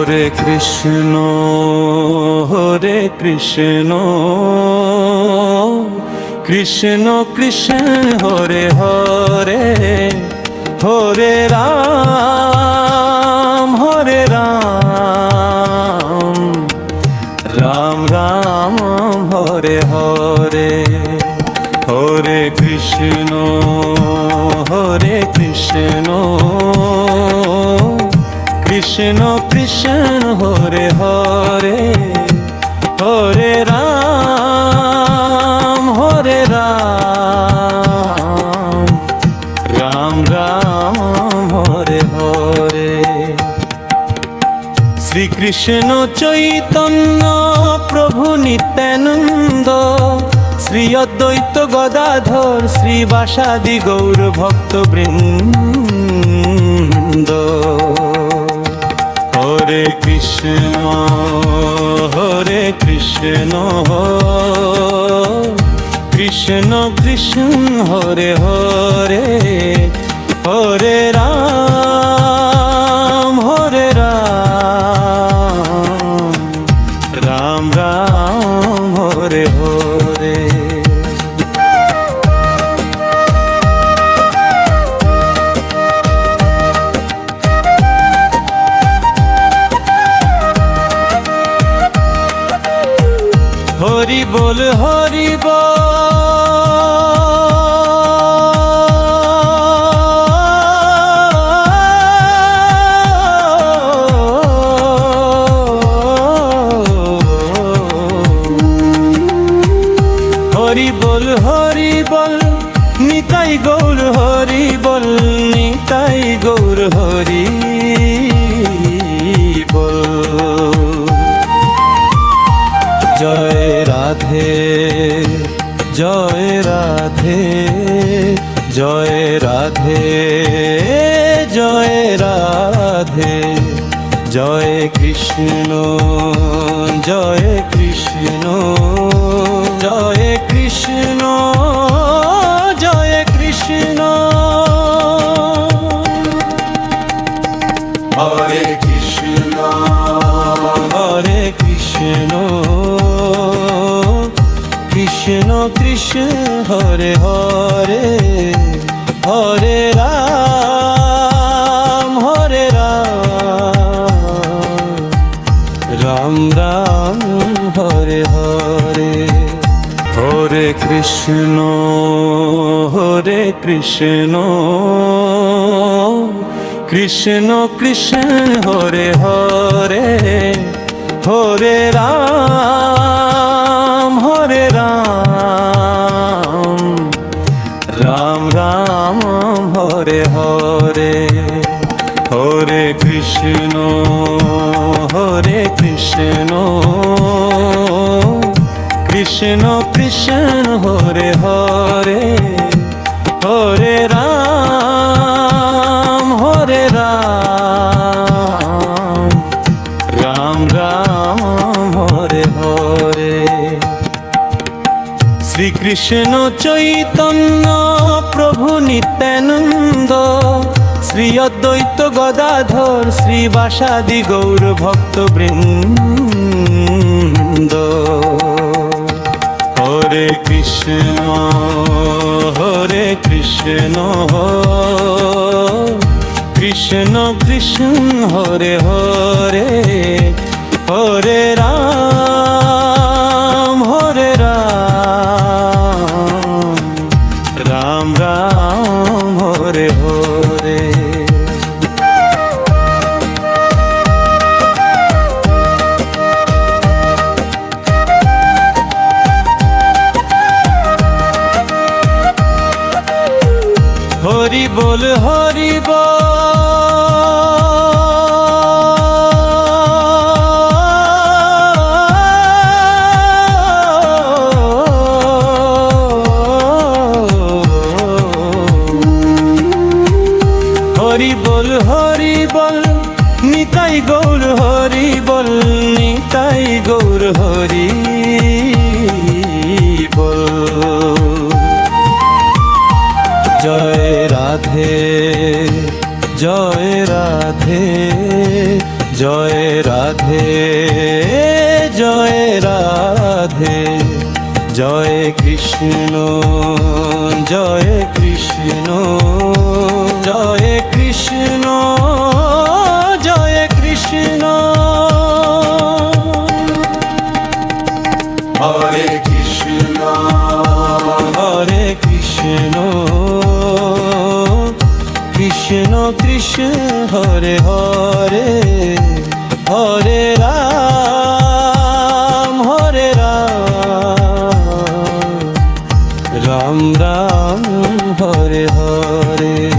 হরে কৃষ্ণ কৃষ্ণ কৃষ্ণ হরে হরে, হরে রাম রাম রাম হরে হরে। হরে কৃষ্ণ কৃষ্ণ কৃষ্ণ হরে হরে, হরে রাম রাম রাম হরে হরে। শ্রীকৃষ্ণ চৈতন্য প্রভু নিত্যানন্দ, শ্রী অদ্বৈত গদাধর শ্রীবাসাদি গৌর ভক্তবৃন্দ। হরে কৃষ্ণ কৃষ্ণ কৃষ্ণ হরে হরে, হরে রাম রাম রাম হরে হরে। হরি বল হরি বল, হরি বল হরি বল, নিতাই গৌর হরি বল, নিতাই গৌর হরি বল। জয় রাধে জয় রাধে, জয় রাধে জয় রাধে, জয় কৃষ্ণ জয় কৃষ্ণ, জয় কৃষ্ণ জয় কৃষ্ণ। হরে কৃষ্ণ কৃষ্ণ কৃষ্ণ হরে হরে, হরে রাম রাম রাম হরে হরে। হরে কৃষ্ণ কৃষ্ণ কৃষ্ণ হরে হরে, হরে রাম রাম রাম হরে হরে। হরে কৃষ্ণ কৃষ্ণ কৃষ্ণ হরে হরে, হরে রাম রাম রাম হরে হরে। শ্রীকৃষ্ণ চৈতন্য প্রভু নিত্যানন্দ, শ্রী অদ্বৈত গদাধর শ্রীবাসাদি গৌর ভক্তবৃন্দ। হরে কৃষ্ণ কৃষ্ণ কৃষ্ণ হরে হরে, হরে রাম রাম রাম হরে হরে। হরি বল হরি বল, হরি বল হরি বল, নিতাই গৌর হরি বল, নিতাই গৌর হরি বল। জয় রাধে জয় রাধে, জয় রাধে কৃষ্ণ জয় কৃষ্ণ জয় কৃষ্ণ জয় কৃষ্ণ হরে কৃষ্ণ হরে কৃষ্ণ কৃষ্ণ কৃষ্ণ হরে হরে হরে রাম হরে রাম রাম রাম হরে হরে